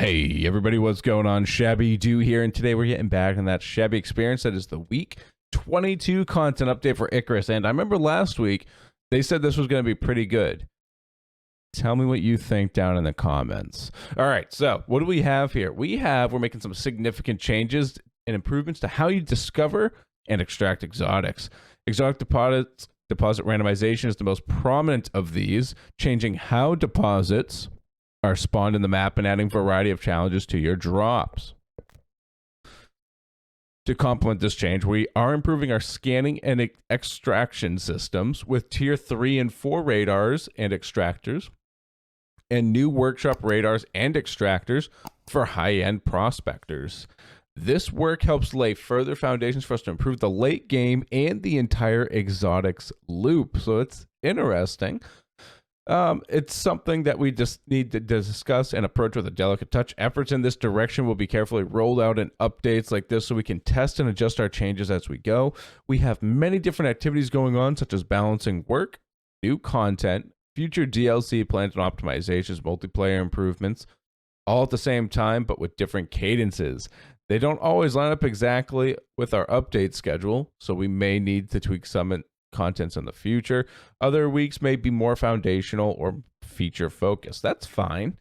Hey everybody, what's going on? ShabbyDoo here, and today we're getting back on that Shabby experience. That is the week 22 content update for Icarus, and I remember last week they said this was going to be pretty good. Tell me what you think down in the comments. All right, so what do we have here? We're making some significant changes and improvements to how you discover and extract exotics. Exotic deposit randomization is the most prominent of these, changing how deposits are spawned in the map and adding a variety of challenges to your drops. To complement this change, we are improving our scanning and extraction systems with tier 3 and 4 radars and extractors, and new workshop radars and extractors for high-end prospectors. This work helps lay further foundations for us to improve the late game and the entire exotics loop. So it's interesting. It's something that we just need to discuss and approach with a delicate touch. Efforts in this direction will be carefully rolled out in updates like this so we can test and adjust our changes as we go. We have many different activities going on, such as balancing work, new content, future DLC plans and optimizations, multiplayer improvements, all at the same time, but with different cadences. They don't always line up exactly with our update schedule, so we may need to tweak some contents in the future. Other weeks may be more foundational or feature focused. That's fine.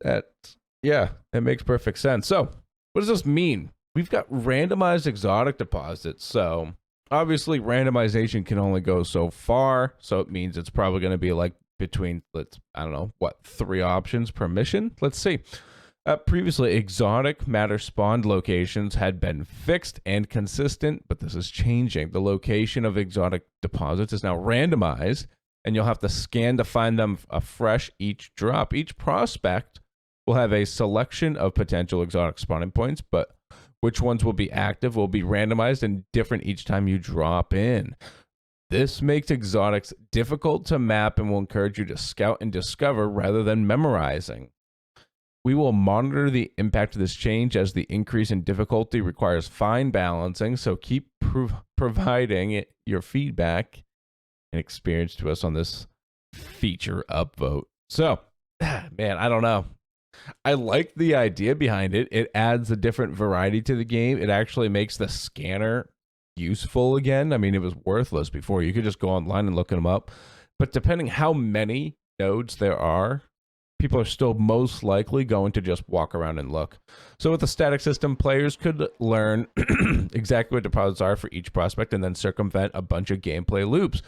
That makes perfect sense. So what does this mean? We've got randomized exotic deposits. So obviously randomization can only go so far. So it means it's probably going to be like between, I don't know, 3 options per mission? Let's see. Previously, exotic matter spawned locations had been fixed and consistent, but this is changing. The location of exotic deposits is now randomized, and you'll have to scan to find them afresh each drop. Each prospect will have a selection of potential exotic spawning points, but which ones will be active will be randomized and different each time you drop in. This makes exotics difficult to map and will encourage you to scout and discover rather than memorizing. We will monitor the impact of this change as the increase in difficulty requires fine balancing, so keep providing your feedback and experience to us on this feature upvote. So, man, I don't know. I like the idea behind it. It adds a different variety to the game. It actually makes the scanner useful again. I mean, it was worthless before. You could just go online and look them up. But depending how many nodes there are, people are still most likely going to just walk around and look. So with the static system, players could learn exactly what deposits are for each prospect and then circumvent a bunch of gameplay loops,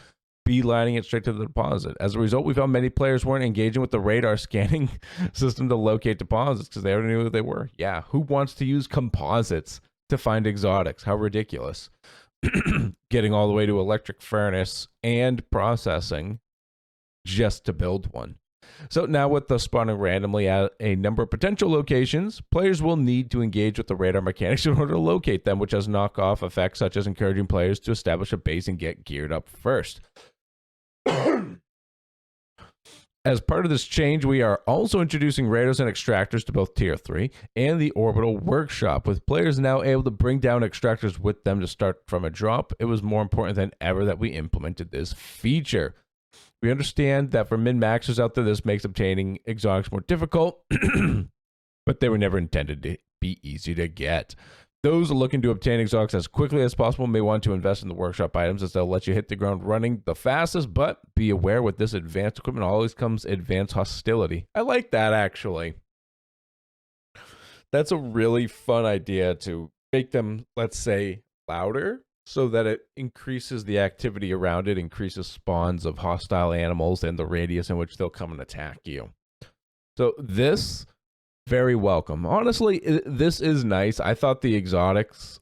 beelining it straight to the deposit. As a result, we found many players weren't engaging with the radar scanning system to locate deposits because they already knew who they were. Yeah, who wants to use composites to find exotics? How ridiculous. Getting all the way to electric furnace and processing just to build one. So now with the spawning randomly at a number of potential locations, players will need to engage with the radar mechanics in order to locate them, which has knockoff effects such as encouraging players to establish a base and get geared up first. As part of this change, we are also introducing radars and extractors to both Tier 3 and the Orbital Workshop, with players now able to bring down extractors with them to start from a drop. It was more important than ever that we implemented this feature. We understand that for min-maxers out there, this makes obtaining exotics more difficult, but they were never intended to be easy to get. Those looking to obtain exotics as quickly as possible may want to invest in the workshop items as they'll let you hit the ground running the fastest, but be aware with this advanced equipment always comes advanced hostility. I like that, actually. That's a really fun idea to make them, let's say, louder, so that it increases the activity around it, increases spawns of hostile animals and the radius in which they'll come and attack you. So this, very welcome. Honestly, this is nice. I thought the exotics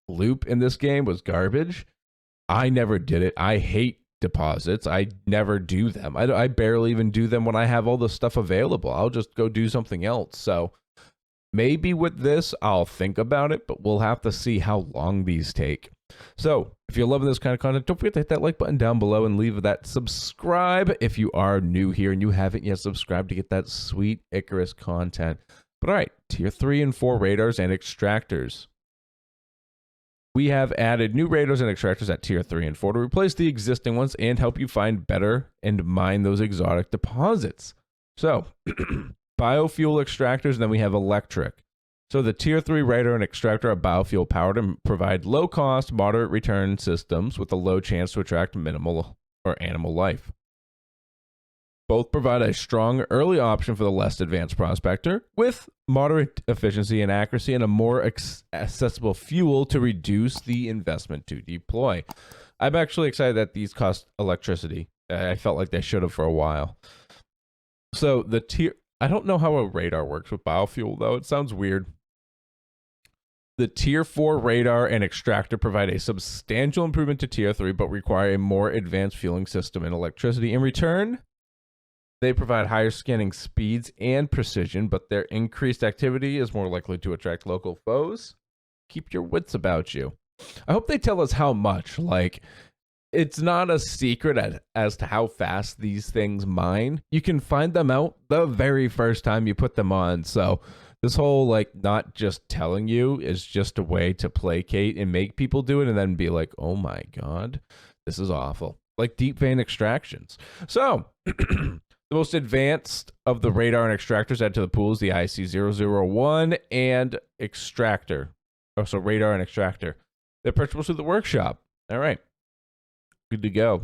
loop in this game was garbage. I never did it. I hate deposits. I never do them. I barely even do them when I have all the stuff available. I'll just go do something else. So maybe with this, I'll think about it, but we'll have to see how long these take. So if you're loving this kind of content, don't forget to hit that like button down below and leave that subscribe if you are new here and you haven't yet subscribed to get that sweet Icarus content. But all right, Tier 3 and 4 radars and extractors. We have added new radars and extractors at Tier 3 and 4 to replace the existing ones and help you find better and mine those exotic deposits. So, biofuel extractors, and then we have electric. So the tier 3 radar and extractor are biofuel powered and provide low cost, moderate return systems with a low chance to attract minimal or animal life. Both provide a strong early option for the less advanced prospector with moderate efficiency and accuracy and a more accessible fuel to reduce the investment to deploy. I'm actually excited that these cost electricity. I felt like they should have for a while. So the tier, I don't know how a radar works with biofuel though. It sounds weird. The tier 4 radar and extractor provide a substantial improvement to tier 3, but require a more advanced fueling system and electricity. In return, they provide higher scanning speeds and precision, but their increased activity is more likely to attract local foes. Keep your wits about you. I hope they tell us how much. Like, it's not a secret as to how fast these things mine. You can find them out the very first time you put them on. So this whole, like, not just telling you is just a way to placate and make people do it and then be like, oh my God, this is awful. Like deep vein extractions. So the most advanced of the radar and extractors added to the pool is the IC001 and extractor. Oh, so radar and extractor. They're purchasable through the workshop. All right. Good to go.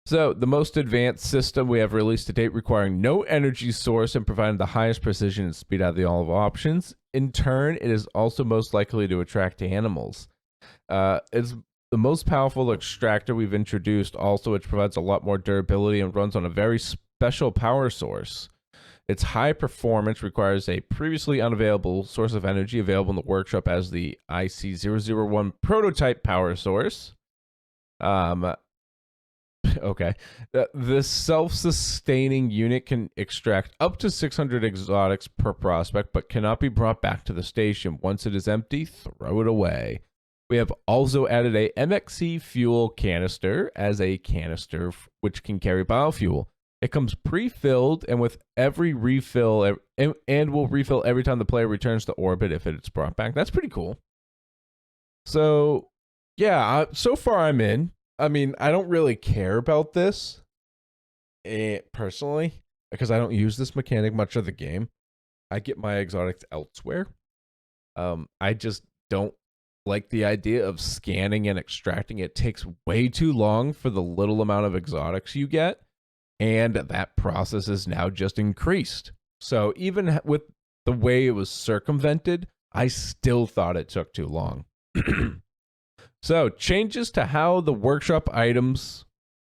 So the most advanced system we have released to date requiring no energy source and providing the highest precision and speed out of the all of options. In turn, it is also most likely to attract animals. It's the most powerful extractor we've introduced also, which provides a lot more durability and runs on a very special power source. Its high performance requires a previously unavailable source of energy available in the workshop as the IC001 prototype power source. Okay. This self-sustaining unit can extract up to 600 exotics per prospect, but cannot be brought back to the station. Once it is empty, throw it away. We have also added a MXC fuel canister as a canister which can carry biofuel. It comes pre-filled and with every refill and will refill every time the player returns to orbit if it's brought back. That's pretty cool. So, yeah, so far I'm in. I mean, I don't really care about this personally because I don't use this mechanic much of the game. I get my exotics elsewhere. I just don't like the idea of scanning and extracting. It takes way too long for the little amount of exotics you get, and that process is now just increased. So even with the way it was circumvented, I still thought it took too long. So changes to how the workshop items,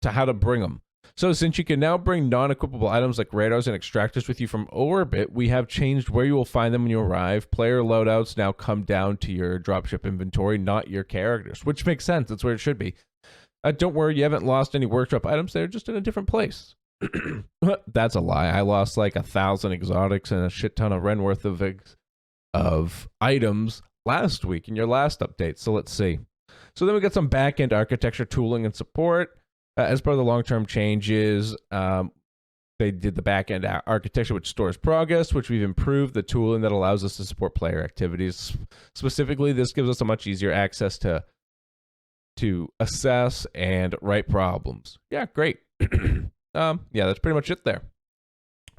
to how to bring them. So since you can now bring non-equipable items like radars and extractors with you from orbit, we have changed where you will find them when you arrive. Player loadouts now come down to your dropship inventory, not your characters, which makes sense. That's where it should be. Don't worry, you haven't lost any workshop items. They're just in a different place. That's a lie. I lost like 1,000 exotics and a shit ton of Ren worth of items last week in your last update. So let's see. So then we got some back-end architecture tooling and support. As part of the long-term changes, they did the back-end architecture, which stores progress, which we've improved the tooling that allows us to support player activities. Specifically, this gives us a much easier access to assess and write problems. Yeah, great. Yeah, that's pretty much it there.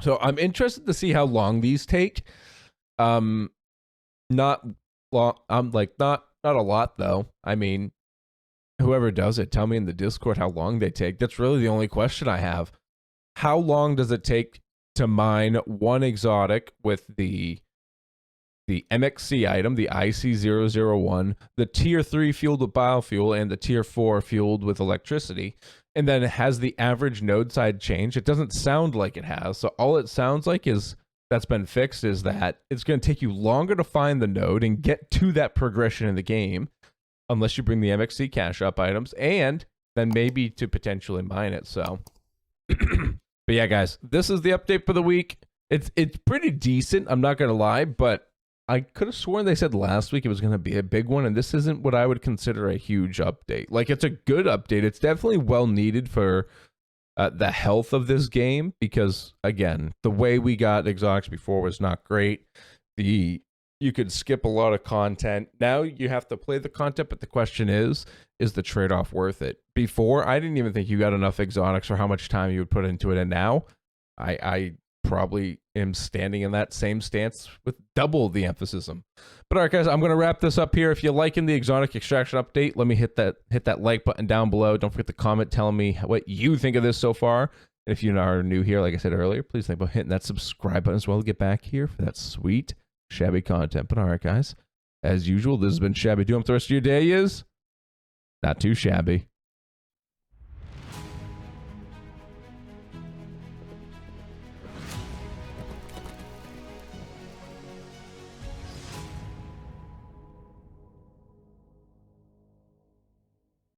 So I'm interested to see how long these take. Not long. Not a lot though. I mean, whoever does it, tell me in the Discord how long they take. That's really the only question I have. How long does it take to mine one exotic with the MXC item, the IC001, the tier 3 fueled with biofuel, and the tier 4 fueled with electricity? And then has the average node side changed? It doesn't sound like it has. So all it sounds like is that's been fixed is that it's going to take you longer to find the node and get to that progression in the game, unless you bring the MXC cash up items, and then maybe to potentially mine it. So, but yeah, guys, this is the update for the week. It's pretty decent. I'm not going to lie, but I could have sworn they said last week it was going to be a big one, and this isn't what I would consider a huge update. Like, it's a good update. It's definitely well needed for the health of this game, because again, the way we got exotics before was not great. You could skip a lot of content. Now you have to play the content, but the question is the trade-off worth it? Before, I didn't even think you got enough exotics for how much time you would put into it, and now I probably am standing in that same stance with double the emphasis. But all right, guys, I'm going to wrap this up here. If you're liking the exotic extraction update, let me hit that like button down below. Don't forget to comment telling me what you think of this so far. And if you are new here, like I said earlier, please think about hitting that subscribe button as well to get back here for that sweet Shabby content. But all right, guys, as usual, this has been ShabbyDoo. The rest of your day is not too shabby.